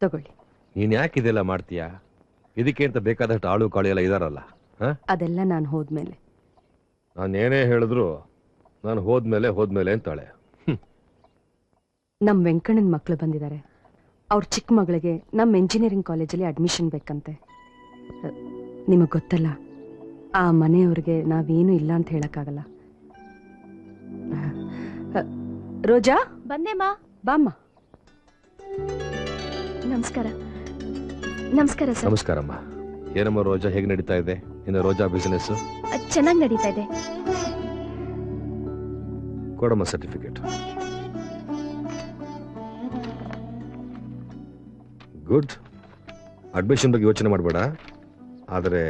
ತಗೊಳ್ಳಿ. ನೀನ್ ಯಾಕೆ ಇದೆಲ್ಲ ಮಾಡ್ತೀಯಾ? ಇದಕ್ಕೆ ಅಂತ ಬೇಕಾದಷ್ಟು ಆಳು ಕಾಳು ಎಲ್ಲ ಇದಾರಲ್ಲ. ಅದೆಲ್ಲ ನಾನು ಹೋದ್ಮೇಲೆ. ನಾನೇನೇ ಹೇಳಿದ್ರು ನಾನು ಹೋದ್ಮೇಲೆ ಅಂತಾಳೆ. ನಮ್ ವೆಂಕಣ್ಣನ ಮಕ್ಕಳು ಬಂದಿದ್ದಾರೆ. ಅವ್ರ ಚಿಕ್ಕ ಮಗಳಿಗೆ ನಮ್ಮ ಎಂಜಿನಿಯರಿಂಗ್ ಕಾಲೇಜಲ್ಲಿ ಅಡ್ಮಿಷನ್ ಬೇಕಂತೆ. ನಿಮಗ್ ಗೊತ್ತಲ್ಲ, ಆ ಮನೆಯವ್ರಿಗೆ ನಾವೇನು ಇಲ್ಲ ಅಂತ ಹೇಳಕ್ಕಾಗಲ್ಲ. ರೋಜಾ ಬಂದೇಮ್ಮ. ಬಾಮ್ಮ. ನಮಸ್ಕಾರ. ನಮಸ್ಕಾರ ಸರ್. ನಮಸ್ಕಾರಮ್ಮ. ಏನಮ್ಮ ರೋಜಾ, ಹೇಗೆ ನಡೀತಾ ಇದೆ ಇನ್ನು ರೋಜಾ ಬಿಸಿನೆಸ್? ಚೆನ್ನಾಗಿ ನಡೀತಾ ಇದೆ. ಕೊಡಮ್ಮ ಸರ್ಟಿಫಿಕೇಟ್. ಗುಡ್. ಅಡ್ಮಿಷನ್ ಬಗ್ಗೆ ಯೋಚನೆ ಮಾಡಬೇಡ, ಆದರೆ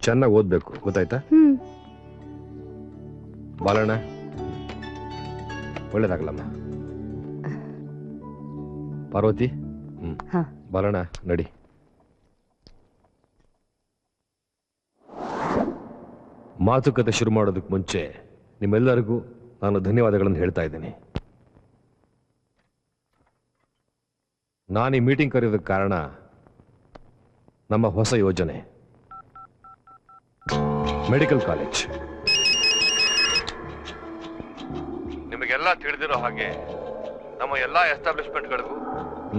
ಚೆನ್ನಾಗಿ ಓದ್ಬೇಕು, ಗೊತ್ತಾಯ್ತಾ? ಬಾಲಣ್ಣ, ಒಳ್ಳೇದಾಗಲಮ್ಮ. ಪಾರ್ವತಿ, ಬಾಲಣ್ಣ ನಡಿ. ಮಾತುಕತೆ ಶುರು ಮಾಡೋದಕ್ಕೆ ಮುಂಚೆ ನಿಮ್ಮೆಲ್ಲರಿಗೂ ನಾನು ಧನ್ಯವಾದಗಳನ್ನು ಹೇಳ್ತಾ ಇದ್ದೀನಿ. ನಾನು ಈ ಮೀಟಿಂಗ್ ಕರೆಯೋದಕ್ಕೆ ಕಾರಣ ನಮ್ಮ ಹೊಸ ಯೋಜನೆ, ಮೆಡಿಕಲ್ ಕಾಲೇಜ್. ನಿಮಗೆಲ್ಲ ತಿಳಿದಿರೋ ಹಾಗೆ ನಮ್ಮ ಎಲ್ಲ ಎಸ್ಟಾಬ್ಲಿಷ್ಮೆಂಟ್ಗಳಿಗೂ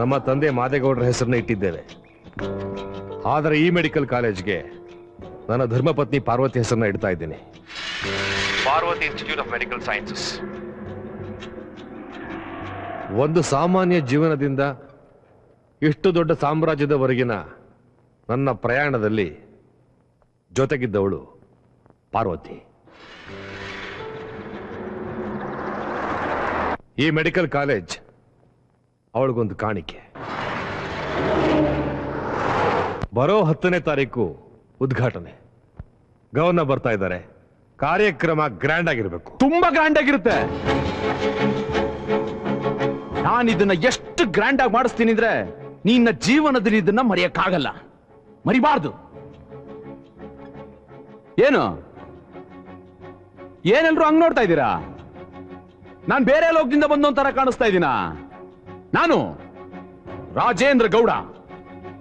ನಮ್ಮ ತಂದೆ ಮಾದೇಗೌಡರ ಹೆಸರನ್ನ ಇಟ್ಟಿದ್ದೇವೆ. ಆದರೆ ಈ ಮೆಡಿಕಲ್ ಕಾಲೇಜ್ಗೆ ನನ್ನ ಧರ್ಮಪತ್ನಿ ಪಾರ್ವತಿ ಹೆಸರನ್ನ ಇಡ್ತಾ ಇದ್ದೀನಿ. Parvati institute of medical sciences. ಒಂದು ಸಾಮಾನ್ಯ ಜೀವನದಿಂದ ಇಷ್ಟು ದೊಡ್ಡ ಸಾಮ್ರಾಜ್ಯದವರೆಗಿನ ನನ್ನ ಪ್ರಯಾಣದಲ್ಲಿ ಜೊತೆಗಿದ್ದವಳು ಪಾರ್ವತಿ. ಈ ಮೆಡಿಕಲ್ ಕಾಲೇಜ್ ಅವಳಿಗೊಂದು ಕಾಣಿಕೆ. ಬರೋ 10ನೇ ತಾರೀಕು ಉದ್ಘಾಟನೆ. ಗವರ್ನರ್ ಬರ್ತಾ ಇದ್ದಾರೆ. ಕಾರ್ಯಕ್ರಮ ಗ್ರ್ಯಾಂಡ್ ಆಗಿರ್ಬೇಕು, ತುಂಬಾ ಗ್ರ್ಯಾಂಡ್ ಆಗಿರುತ್ತೆ. ನಾನು ಇದನ್ನ ಎಷ್ಟು ಗ್ರ್ಯಾಂಡ್ ಆಗಿ ಮಾಡಿಸ್ತೀನಿ ಅಂದ್ರೆ ನಿನ್ನ ಜೀವನದಲ್ಲಿ ಇದನ್ನ ಮರೆಯಕ್ಕಾಗಲ್ಲ, ಮರಿಬಾರ್ದು. ಏನು ಏನೆಲ್ರು ಹಂಗ್ ನೋಡ್ತಾ ಇದ್ದೀರಾ? ನಾನ್ ಬೇರೆ ಲೋಕದಿಂದ ಬಂದೊಂಥರ ಕಾಣಿಸ್ತಾ ಇದ್ದೀನ? ನಾನು ರಾಜೇಂದ್ರ ಗೌಡ,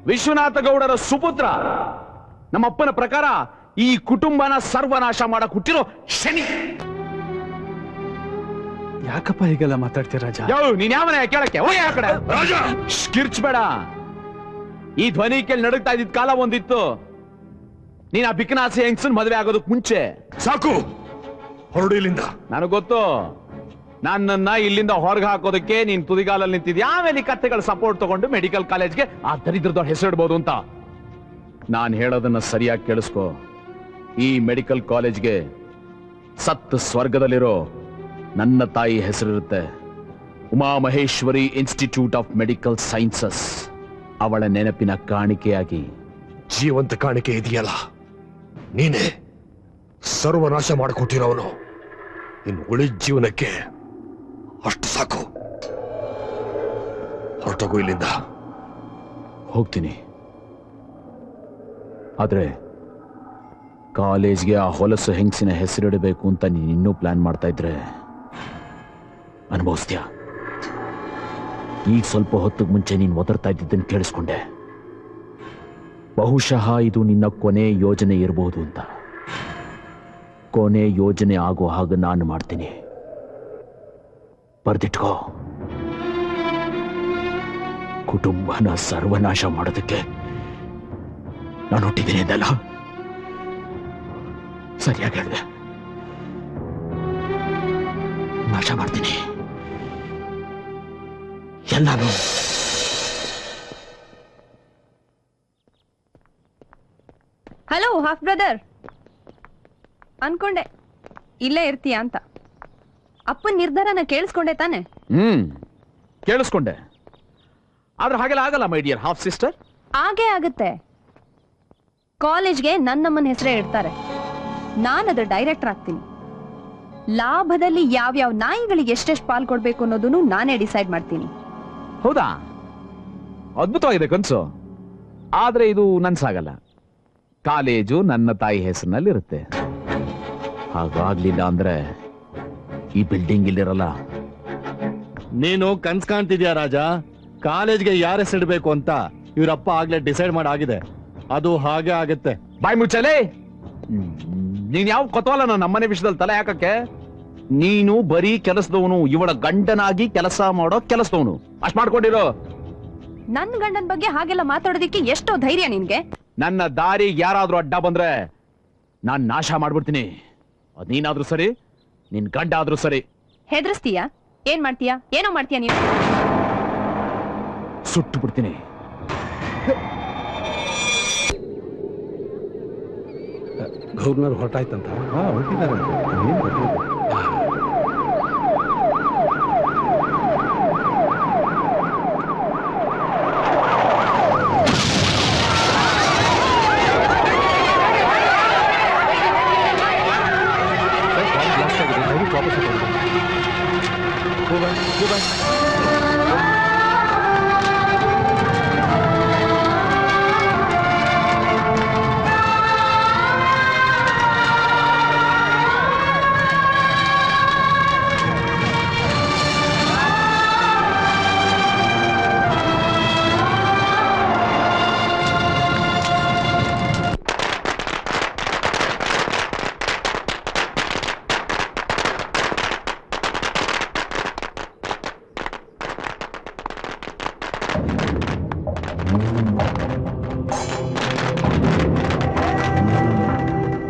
ವಿಶ್ವನಾಥ ಗೌಡರ ಸುಪುತ್ರ. ನಮ್ಮಪ್ಪನ ಪ್ರಕಾರ ಈ ಕುಟುಂಬನ ಸರ್ವನಾಶ ಮಾಡಕ್ ಹುಟ್ಟಿರೋ ಶನಿ. ಯಾಕಪ್ಪ ಹೀಗೆಲ್ಲ ಮಾತಾಡ್ತೀಯ ರಾಜ? ನೀನ್ ಯಾವನ ಕೇಳಕ್ಕೆ? ಆ ಕಡೆ ಕಿರ್ಚ್ಬೇಡ. ಈ ಧ್ವನಿ ಕೇಳಿ ನಡುಗ್ತಾ ಇದ್ದಿದ್ ಕಾಲ ಒಂದಿತ್ತು. ನೀನ್ ಆ ಬಿಕನಾಸಿ ಹೆಂಗ್ಸನ್ ಮದುವೆ ಆಗೋದಕ್ ಮುಂಚೆ. ಸಾಕು, ಹೊರಡು ಇಲ್ಲಿಂದ. ನನಗ್ ಗೊತ್ತು, ನನ್ನನ್ನ ಇಲ್ಲಿಂದ ಹೊರಗೆ ಹಾಕೋದಕ್ಕೆ ನೀನ್ ತುದಿಗಾಲಲ್ಲಿ ನಿಂತಿದ್ಯಾ. ಆಮೇಲೆ ಈ ಕತ್ತೆಗಳ ಸಪೋರ್ಟ್ ತಗೊಂಡು ಮೆಡಿಕಲ್ ಕಾಲೇಜ್ಗೆ ಆ ದರಿದ್ರದವ್ರ ಹೆಸರಿಡ್ಬೋದು ಅಂತ. ನಾನ್ ಹೇಳೋದನ್ನ ಸರಿಯಾಗಿ ಕೇಳಿಸ್ಕೊ. ಈ ಮೆಡಿಕಲ್ ಕಾಲೇಜ್ಗೆ ಸತ್ ಸ್ವರ್ಗದಲ್ಲಿರೋ ನನ್ನ ತಾಯಿ ಹೆಸರಿರುತ್ತೆ, Uma Maheshwari institute of medical sciences. ಅವಳ ನೆನಪಿನ ಕಾಣಿಕೆಯಾಗಿ. ಜೀವಂತ ಕಾಣಿಕೆ ಇದೆಯಲ್ಲ, ನೀನೇ ಸರ್ವನಾಶ ಮಾಡಿಕೊಟ್ಟಿರೋವನು. ಇನ್ನು ಉಳಿದ ಜೀವನಕ್ಕೆ ಅಷ್ಟು ಸಾಕು. ಹೊರಟೋಗು ಇಲ್ಲಿಂದ. ಹೋಗ್ತೀನಿ, ಆದ್ರೆ ಕಾಲೇಜ್ಗೆ ಆ ಹೊಲಸು ಹೆಂಗಸಿನ ಹೆಸರಿಡಬೇಕು ಅಂತ ನೀನು ಇನ್ನೂ ಪ್ಲಾನ್ ಮಾಡ್ತಾ ಇದ್ರೆ ಅನುಭವಿಸ್ತೀಯ. ಈಗ ಸ್ವಲ್ಪ ಹೊತ್ತಿಗೆ ಮುಂಚೆ ನೀನು ಒದರ್ತಾ ಇದ್ದಿದ್ದನ್ನು ಕೇಳಿಸ್ಕೊಂಡೆ. ಬಹುಶಃ ಇದು ನಿನ್ನ ಕೊನೆ ಯೋಜನೆ ಇರಬಹುದು ಅಂತ. ಕೊನೆ ಯೋಜನೆ ಆಗೋ ಹಾಗೆ ನಾನು ಮಾಡ್ತೀನಿ, ಬರ್ದಿಟ್ಕೋ. ಕುಟುಂಬನ ಸರ್ವನಾಶ ಮಾಡೋದಕ್ಕೆ ನಾನು ಹುಟ್ಟಿದ್ದೀನಿ ಎಂದಲ್ಲ, ಸರಿಯಾಗಿ ಹೇಳಿದೆ. ನಾಶ ಮಾಡ್ತೀನಿ ಎಲ್ಲಾನು. ಹಲೋ ಹಾಫ್ ಬ್ರದರ್, ಅನ್ಕೊಂಡೆ ಇಲ್ಲೇ ಇರ್ತೀಯ ಅಂತ. ಅಪ್ಪನ ನಿರ್ಧಾರನ ಕೇಳಿಸ್ಕೊಂಡೆ ತಾನೆ? ಕೇಳಿಸ್ಕೊಂಡೆ. ಆದ್ರೆ ಹಾಗೆಲ್ಲ ಆಗಲ್ಲ ಮೈ ಡಿಯರ್ ಹಾಫ್ ಸಿಸ್ಟರ್. ಹಾಗೆ ಆಗುತ್ತೆ. ಕಾಲೇಜ್ಗೆ ನನ್ನಮ್ಮನ ಹೆಸರೇ ಇಡ್ತಾರೆ. ನಾನದು ಡೈರೆಕ್ಟರ್ ಆಗ್ತೀನಿ. ಲಾಭದಲ್ಲಿ ಯಾವ್ಯಾವ ನಾಯಿಗಳಿಗೆ ಎಷ್ಟೆಷ್ಟು ಪಾಲ್ ಕೊಡ್ಬೇಕು ಅನ್ನೋದನ್ನು ನಾನೇ ಡಿಸೈಡ್ ಮಾಡ್ತೀನಿ. ಹೌದಾ? ಅದ್ಭುತವಾಗಿದೆ ಕನ್ಸು. ಆದ್ರೆ ಇದು ನನ್ಸಾಗಲ್ಲ. ಕಾಲೇಜು ನನ್ನ ತಾಯಿ ಹೆಸರಿನಲ್ಲಿ ಇರುತ್ತೆ. ಹಾಗಾಗ್ಲಿಲ್ಲ ಅಂದ್ರೆ ಈ ಬಿಲ್ಡಿಂಗ್ ಇಲ್ಲಿರಲ್ಲ. ನೀನು ಕನ್ಸ್ ಕಾಣ್ತಿದ್ಯಾ ರಾಜ? ಕಾಲೇಜ್ಗೆ ಯಾರ ಹೆಸರಿಡ್ಬೇಕು ಅಂತ ಇವ್ರಪ್ಪ ಆಗ್ಲೇ ಡಿಸೈಡ್ ಮಾಡಾಗಿದೆ. ಅದು ಹಾಗೆ ಆಗತ್ತೆ. ಬಾಯ್ ಮುಚ್ಚಲೆ. ನೀನ್ ಯಾವ ಕೊತ್ತವಲ್ಲ ನಮ್ಮನೆ ವಿಷಯದಲ್ಲಿ ತಲೆ ಹಾಕಕ್ಕೆ. ನೀನು ಬರೀ ಕೆಲಸದವನು, ಇವಳ ಗಂಡನಾಗಿ ಕೆಲಸ ಮಾಡೋ ಕೆಲಸದವನು. ಅಷ್ಟ್ ಮಾಡ್ಕೊಂಡಿರೋ. ನನ್ ಗಂಡನ್ ಬಗ್ಗೆ ಹಾಗೆಲ್ಲ ಮಾತಾಡೋದಿಕ್ಕೆ ಎಷ್ಟೋ ಧೈರ್ಯ ನಿನ್ಗೆ? ನನ್ನ ದಾರಿಗೆ ಯಾರಾದ್ರೂ ಅಡ್ಡ ಬಂದ್ರೆ ನಾನ್ ನಾಶ ಮಾಡ್ಬಿಡ್ತೀನಿ. ಅದ್ ನೀನಾದ್ರೂ ಸರಿ, ನಿನ್ ಗಂಡ ಆದ್ರೂ ಸರಿ. ಹೆದರ್ಸ್ತೀಯಾ? ಏನ್ ಮಾಡ್ತೀಯಾ? ಏನೋ ಮಾಡ್ತೀಯಾ ನೀನು? ಸುಟ್ಟು ಬಿಡ್ತೀನಿ. ಗವರ್ನರ್ ಹೊರಟಾಯ್ತಂತ.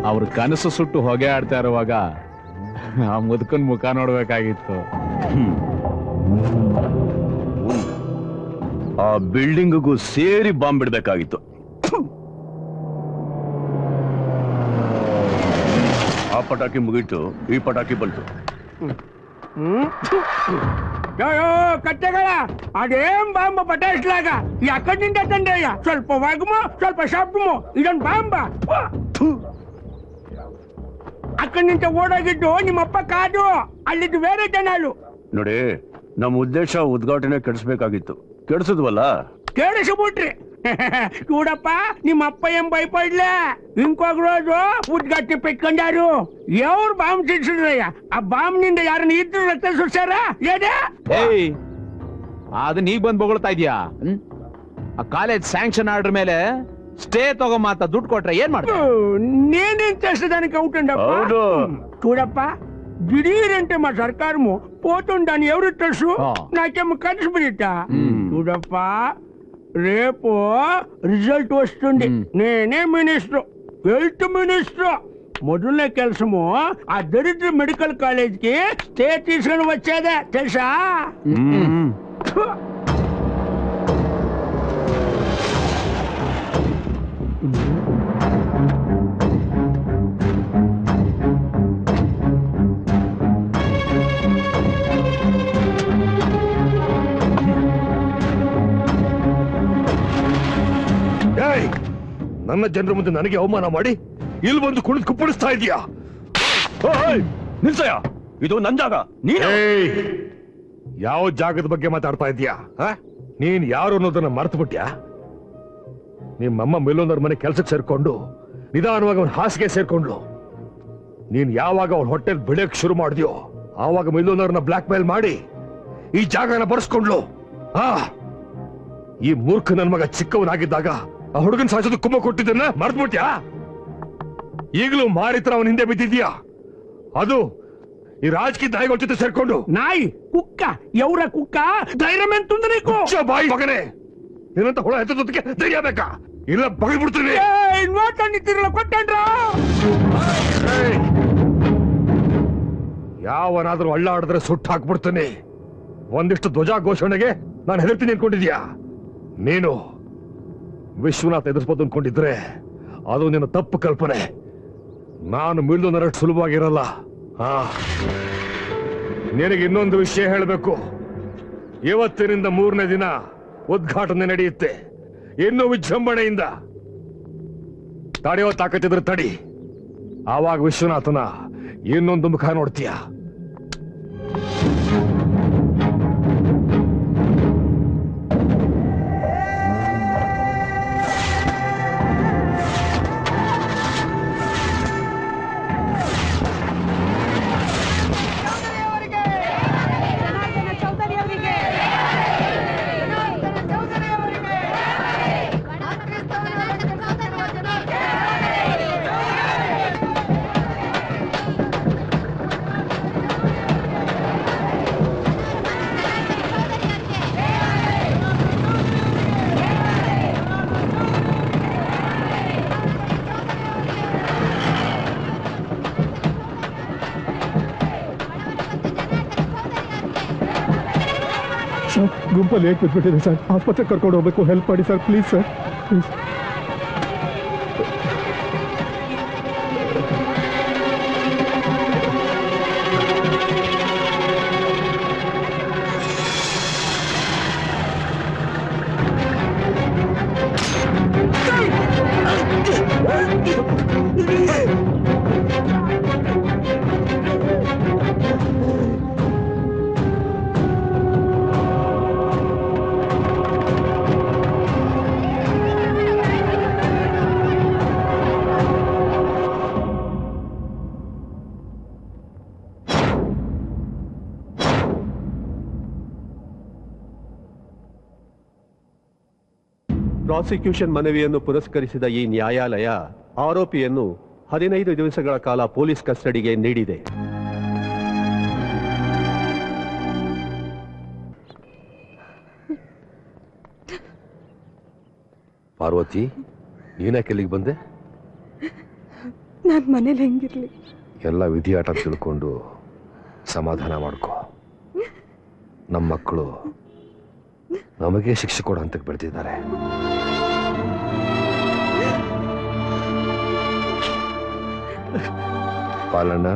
ಅವ್ರ ಕನಸು ಸುಟ್ಟು ಹೊಗೆ ಆಡ್ತಾ ಇರುವಾಗ ಆ ಮುದುಕನ್ ಮುಖ ನೋಡ್ಬೇಕಾಗಿತ್ತು. ಆ ಬಿಲ್ಡಿಂಗ್ಗೂ ಸೇರಿ ಬಾಂಬ್ ಬಿಡ್ಬೇಕಾಗಿತ್ತು. ಆ ಪಟಾಕಿ ಮುಗೀತು, ಈ ಪಟಾಕಿ ಬಂತು. ಕಟ್ಟೆಗಳ ಅದೇಂ ಬಾಂಬ ಪಟಾಯಿಸ್ಲಾಗ ಎಕ್ಕಡಿಂದ ತಂದೆಯ ಸ್ವಲ್ಪ ವಾಗುಮೋ ಸ್ವಲ್ಪ ಶಾಪ್ಮೋ ಇದೊಂದು ಬಾಂಬ. ಅಕ್ಕಡಿಂದ ಓಡೋಗಿದ್ದು ನಿಮ್ಮಪ್ಪ ಕಾದು, ಅಲ್ಲಿದ್ದು ಬೇರೆ ಜನಗಳು. ನೋಡಿ, ನಮ್ಮ ಉದ್ದೇಶ ಉದ್ಘಾಟನೆ ಕೆಡಿಸ್ಬೇಕಾಗಿತ್ತು, ಕೆಡಿಸಿದ್ವಲ್ಲ. ಕೇಳಿಸ್ಬಿಟ್ರಿ ನೋಡಪ್ಪ, ನಿಮ್ಮ ಅಪ್ಪ ಏನ್ ಭಯಪಡ್ಲ. ಇಂಕೋಗ್ರೋದು ಉದ್ಘಾಟನೆ ಪೆಟ್ಕೊಂಡಾರು. ಯಾವ್ರು ಬಾಂಬ್ ಸಿಡ್ಸಿದ್ರಯ್ಯ? ಆ ಬಾಂಬ್ನಿಂದ ಯಾರನ್ನ ಇದ್ರು ರಕ್ತ ಸುಡ್ಸಾರ? ಏಯ್, ಅದು ನೀ ಬಂದ್ ಬೊಗಳ್ತಾ ಇದೀಯಾ? ಆ ಕಾಲೇಜ್ ಸ್ಯಾಂಕ್ಷನ್ ಆರ್ಡರ್ ಮೇಲೆ ಸ್ಟೇ ತಗೊಂಬಂತ ದುಡ್ಡು ಕೊಟ್ರೆ ಏನ್ ಮಾಡ್ತಾರೆ? నేనేం చేసేదానికి అవుతుండప్పా? చూడప్ప, దిಢీరంటే మా సర్కారము పోతుందని ఎవరు తెలుసు? నాకేమో కలిసి బిడ్డ. చూడప్ప, రేపు రిజల్ట్ వస్తుంది. నేనే మినిస్టర్, హెల్త్ మినిస్టర్. మొదలనే కెల్సము ఆ దరిద్ర మెడికల్ కాలేజ్ కి స్టే తీసుకుని వచ్చేదే తెలుసా? ನನ್ನ ಜನರ ಮುಂದೆ ನನಗೆ ಅವಮಾನ ಮಾಡಿ ಇಲ್ಲಿ ಬಂದು ಕುಣಿದು ಕುಪ್ಪಳಿಸ್ತಾ ಇದೀಯಾ? ನಿಲ್ಸಯ್ಯ, ಇದು ನನ್ ಜಾಗ. ಯಾವ ಜಾಗದ ಬಗ್ಗೆ ಮಾತಾಡ್ತಾ ಇದೀಯಾ? ನೀನ್ ಯಾರು ಅನ್ನೋದನ್ನ ಮರ್ತು ಬಿಟ್ಯಾ? ನಿಮ್ಮಮ್ಮ ಮಿಲ್ಲೋನರ್ ಮನೆ ಕೆಲ್ಸಕ್ಕೆ ಸೇರ್ಕೊಂಡು ನಿಧಾನವಾಗಿ ಅವನ ಹಾಸಿಗೆ ಸೇರ್ಕೊಂಡ್ಲು. ನೀನ್ ಯಾವಾಗ ಅವಳ ಹೊಟ್ಟೆಲ್ ಬೆಳೆಯಕ್ ಶುರು ಮಾಡಿದ್ಯೋ ಆವಾಗ ಮಿಲ್ಲೋನರ್ನ ಬ್ಲಾಕ್ ಮೇಲ್ ಮಾಡಿ ಈ ಜಾಗನ ಬರ್ಸ್ಕೊಂಡ್ಲು. ಈ ಮೂರ್ಖ ನನ್ ಮಗ ಚಿಕ್ಕವನಾಗಿದ್ದಾಗ ಆ ಹುಡುಗನ್ ಸಾಯಿಸೋದು ಕುಂಭ ಕೊಟ್ಟಿದ್ದನ್ನ ಮರ್ತ್ಬಿಟ್ಯಾ? ಈಗಲೂ ಮಾರಿತ್ರ ಅವನ ಹಿಂದೆ ಬಿದ್ದಿದ್ಯಾ? ಅದು ಈ ರಾಜಕೀಯ ನಾಯಿಗಳ ಜೊತೆ ಸೇರ್ಕೊಂಡು. ನಾಯಿ ಕುಕ್ಕ ಎವರ ಕುಕ್ಕ ಧೈರ್ಯ ಮೆಂತುಂದ ನೀಕು ಬಾಯಿ ಮಗನೇ, ನಿನ್ನಂತ ಹುಳ ಎತ್ತದಕ್ಕೆ ಧೈರ್ಯ ಬೇಕಾ? ಇಲ್ಲ ಬಗಲ್ಬಿಡ್ತೀನಿ. ನೋಡ್ಕೊಂಡಿರ್ತಿರಲ್ಲ ಕೊಟ್ಟಂಡ್ರ. ಯಾವನಾದ್ರೂ ಅಳ್ಳ ಆಡಿದ್ರೆ ಸುಟ್ಟು ಹಾಕ್ಬಿಡ್ತೀನಿ. ಒಂದಿಷ್ಟು ಧ್ವಜ ಘೋಷಣೆಗೆ ನಾನು ಹೆದರ್ತೀನಿ ಅನ್ಕೊಂಡಿದ್ಯಾ? ನೀನು ವಿಶ್ವನಾಥ್ ಎದುರಿಸ್ಬೋದು ಅನ್ಕೊಂಡಿದ್ರೆ ಅದು ನಿನ್ನ ತಪ್ಪು ಕಲ್ಪನೆ. ನಾನು ಮಿಲ್ಲೋನರಷ್ಟು ಸುಲಭವಾಗಿರಲ್ಲ. ನಿನಗೆ ಇನ್ನೊಂದು ವಿಷಯ ಹೇಳಬೇಕು. ಇವತ್ತಿನಿಂದ 3ನೇ ದಿನ ಉದ್ಘಾಟನೆ ನಡೆಯುತ್ತೆ. ಇನ್ನೂ ವಿಜೃಂಭಣೆಯಿಂದ. ತಡೆಯೋ ತಾಕತ್ತಿದ್ರೆ ತಡಿ, ಆವಾಗ ವಿಶ್ವನಾಥನ ಇನ್ನೊಂದು ಮುಖ ನೋಡ್ತೀಯ. ಸರ್ ಗುಂಪಲ್ಲಿ ಹೇಗೆ ಬಿದ್ಬಿಟ್ಟಿದೆ ಸರ್, ಆಸ್ಪತ್ರೆಗೆ ಕರ್ಕೊಂಡು ಹೋಗ್ಬೇಕು, ಹೆಲ್ಪ್ ಮಾಡಿ sir please sir please. Prosecution ಮನವಿಯನ್ನು ಪುರಸ್ಕರಿಸಿದ ಈ ನ್ಯಾಯಾಲಯ ಆರೋಪಿಯನ್ನು 15 ದಿವಸಗಳ ಕಾಲ ಪೊಲೀಸ್ ಕಸ್ಟಡಿಗೆ ನೀಡಿದೆ. ಪಾರ್ವತಿ, ನೀನ್ಯಾಕೆ ಇಲ್ಲಿಗೆ ಬಂದೆ? ನಾನು ಮನೇಲಿ ಹೆಂಗಿರ್ಲಿ? ಎಲ್ಲ ವಿಧಿಯಾಟ ತಿಳ್ಕೊಂಡು ಸಮಾಧಾನ ಮಾಡ್ಕೋ. ನಮ್ಮ ಮಕ್ಕಳು ನಮಗೆ ಶಿಕ್ಷೆ ಕೊಡೋ ಹಂತಕ್ಕೆ ಬೆಳೆದಿದ್ದಾರೆ. ಪಾಲಣ್ಣ,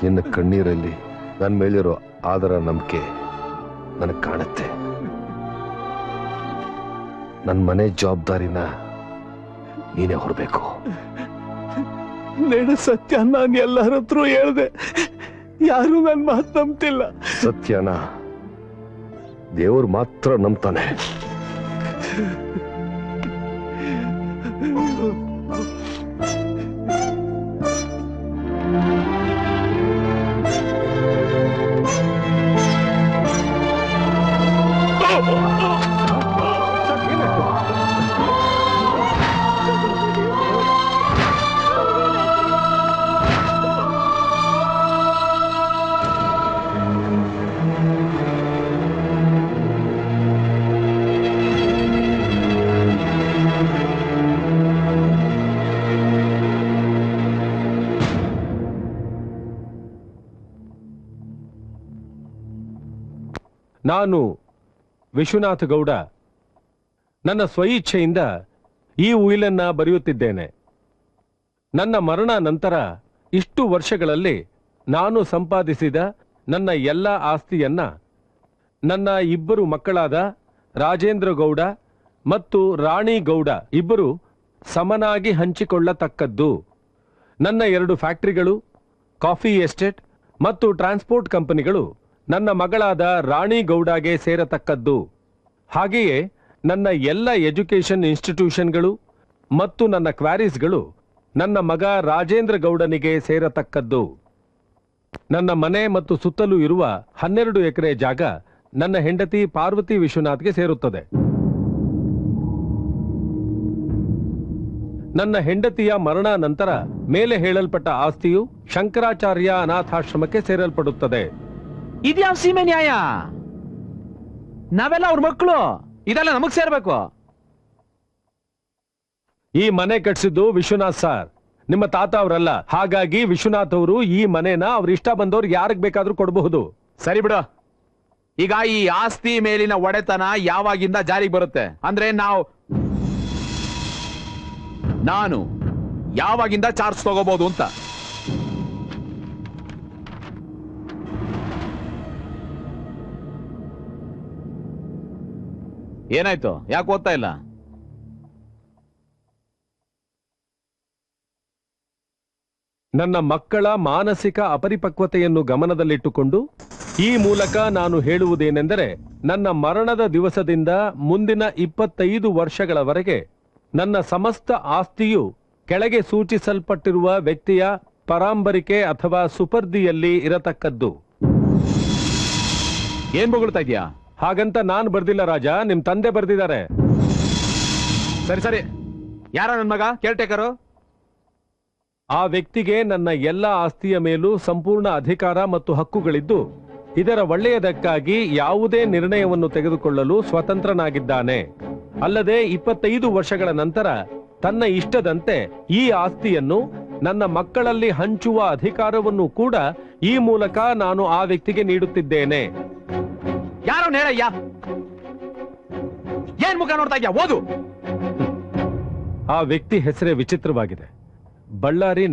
ನಿನ್ನ ಕಣ್ಣೀರಲ್ಲಿ ನನ್ನ ಮೇಲಿರೋ ಆದರ ನಂಬಿಕೆ ನನಗೆ ಕಾಣುತ್ತೆ. ನನ್ನ ಮನೆ ಜವಾಬ್ದಾರಿನ ನೀನೇ ಹೊರಬೇಕು. ನೇಣ ಸತ್ಯ ನಾನು ಎಲ್ಲರ ಹತ್ರ ಹೇಳ್ದೆ, ಯಾರು ನನ್ನ ಮಾತು ನಂಬ್ತಿಲ್ಲ. ಸತ್ಯನ ದೇವ್ರು ಮಾತ್ರ ನಂಬ್ತಾನೆ. ನಾನು ವಿಶ್ವನಾಥ ಗೌಡ ನನ್ನ ಸ್ವಇಚ್ಛೆಯಿಂದ ಈ ಉಯಿಲನ್ನ ಬರೆಯುತ್ತಿದ್ದೇನೆ. ನನ್ನ ಮರಣ ನಂತರ ಇಷ್ಟು ವರ್ಷಗಳಲ್ಲಿ ನಾನು ಸಂಪಾದಿಸಿದ ನನ್ನ ಎಲ್ಲ ಆಸ್ತಿಯನ್ನ ನನ್ನ ಇಬ್ಬರು ಮಕ್ಕಳಾದ ರಾಜೇಂದ್ರ ಗೌಡ ಮತ್ತು ರಾಣಿ ಗೌಡ ಇಬ್ಬರು ಸಮನಾಗಿ ಹಂಚಿಕೊಳ್ಳತಕ್ಕದ್ದು. ನನ್ನ 2 ಫ್ಯಾಕ್ಟರಿಗಳು, ಕಾಫಿ ಎಸ್ಟೇಟ್ ಮತ್ತು ಟ್ರಾನ್ಸ್ಪೋರ್ಟ್ ಕಂಪನಿಗಳು ನನ್ನ ಮಗಳಾದ ರಾಣಿ ಗೌಡಗೆ ಸೇರತಕ್ಕದ್ದು. ಹಾಗೆಯೇ ನನ್ನ ಎಲ್ಲ ಎಜುಕೇಷನ್ ಇನ್ಸ್ಟಿಟ್ಯೂಷನ್ಗಳು ಮತ್ತು ನನ್ನ ಕ್ವಾರೀಸ್ಗಳು ನನ್ನ ಮಗ ರಾಜೇಂದ್ರ ಗೌಡನಿಗೆ ಸೇರತಕ್ಕದ್ದು. ನನ್ನ ಮನೆ ಮತ್ತು ಸುತ್ತಲೂ ಇರುವ 12 ಎಕರೆ ಜಾಗ ನನ್ನ ಹೆಂಡತಿ ಪಾರ್ವತಿ ವಿಶ್ವನಾಥ್ಗೆ ಸೇರುತ್ತದೆ. ನನ್ನ ಹೆಂಡತಿಯ ಮರಣ ನಂತರ ಮೇಲೆ ಹೇಳಲ್ಪಟ್ಟ ಆಸ್ತಿಯು ಶಂಕರಾಚಾರ್ಯ ಅನಾಥಾಶ್ರಮಕ್ಕೆ ಸೇರಲ್ಪಡುತ್ತದೆ. ಇದ್ಯಾವ ಸೀಮೆ ನ್ಯಾಯ? ನಾವೆಲ್ಲ ಅವ್ರ ಮಕ್ಕಳು, ಇದೆಲ್ಲ ನಮಗ್ ಸೇರ್ಬೇಕು. ಈ ಮನೆ ಕಟ್ಸಿದ್ದು ವಿಶ್ವನಾಥ್ ಸಾರ್, ನಿಮ್ಮ ತಾತ ಅವರಲ್ಲ. ಹಾಗಾಗಿ ವಿಶ್ವನಾಥ್ ಅವರು ಈ ಮನೆನ ಅವ್ರ ಇಷ್ಟ ಬಂದವ್ರಿಗೆ ಯಾರಿಗೆ ಬೇಕಾದ್ರೂ ಕೊಡಬಹುದು. ಸರಿ ಬಿಡು. ಈಗ ಈ ಆಸ್ತಿ ಮೇಲಿನ ಒಡೆತನ ಯಾವಾಗಿಂದ ಜಾರಿಗೆ ಬರುತ್ತೆ ಅಂದ್ರೆ ನಾನು ಯಾವಾಗಿಂದ ಚಾರ್ಜ್ ತಗೋಬಹುದು ಅಂತ. ಏನಾಯ್ತು? ಯಾಕೆ ಓದ್ತಾ ಇಲ್ಲ? ನನ್ನ ಮಕ್ಕಳ ಮಾನಸಿಕ ಅಪರಿಪಕ್ವತೆಯನ್ನು ಗಮನದಲ್ಲಿಟ್ಟುಕೊಂಡು ಈ ಮೂಲಕ ನಾನು ಹೇಳುವುದೇನೆಂದರೆ, ನನ್ನ ಮರಣದ ದಿವಸದಿಂದ ಮುಂದಿನ 25 ವರ್ಷಗಳವರೆಗೆ ನನ್ನ ಸಮಸ್ತ ಆಸ್ತಿಯು ಕೆಳಗೆ ಸೂಚಿಸಲ್ಪಟ್ಟಿರುವ ವ್ಯಕ್ತಿಯ ಪರಾಂಬರಿಕೆ ಅಥವಾ ಸುಪರ್ದಿಯಲ್ಲಿ ಇರತಕ್ಕದ್ದು. ಏನ್ ಬೊಗಳ್ತಾ ಇದೀಯಾ? ಹಾಗಂತ ನಾನು ಬರ್ದಿಲ್ಲ ರಾಜ, ನಿಮ್ ತಂದೆ ಬರ್ದಿದ್ದಾರೆ. ಸರಿ ಸರಿ, ಯಾರ ನನ್ನ ಮಗ ಕೇರ್ಟೇಕರು? ಆ ವ್ಯಕ್ತಿಗೆ ನನ್ನ ಎಲ್ಲ ಆಸ್ತಿಯ ಮೇಲೂ ಸಂಪೂರ್ಣ ಅಧಿಕಾರ ಮತ್ತು ಹಕ್ಕುಗಳಿದ್ದು ಇದರ ಒಳ್ಳೆಯದಕ್ಕಾಗಿ ಯಾವುದೇ ನಿರ್ಣಯವನ್ನು ತೆಗೆದುಕೊಳ್ಳಲು ಸ್ವತಂತ್ರನಾಗಿದ್ದಾನೆ. ಅಲ್ಲದೆ 25 ವರ್ಷಗಳ ನಂತರ ತನ್ನ ಇಷ್ಟದಂತೆ ಈ ಆಸ್ತಿಯನ್ನು ನನ್ನ ಮಕ್ಕಳಲ್ಲಿ ಹಂಚುವ ಅಧಿಕಾರವನ್ನು ಕೂಡ ಈ ಮೂಲಕ ನಾನು ಆ ವ್ಯಕ್ತಿಗೆ ನೀಡುತ್ತಿದ್ದೇನೆ. ಯಾರೋ ಹೇಳಯ್ಯ. ಏನ್ ಮುಖ ನೋಡ್ತಾ ಇದ್ಯಾ? ಓದು. ಆ ವ್ಯಕ್ತಿ ಹೆಸರೇ ವಿಚಿತ್ರವಾಗಿದೆ. ಬಳ್ಳಾರಿ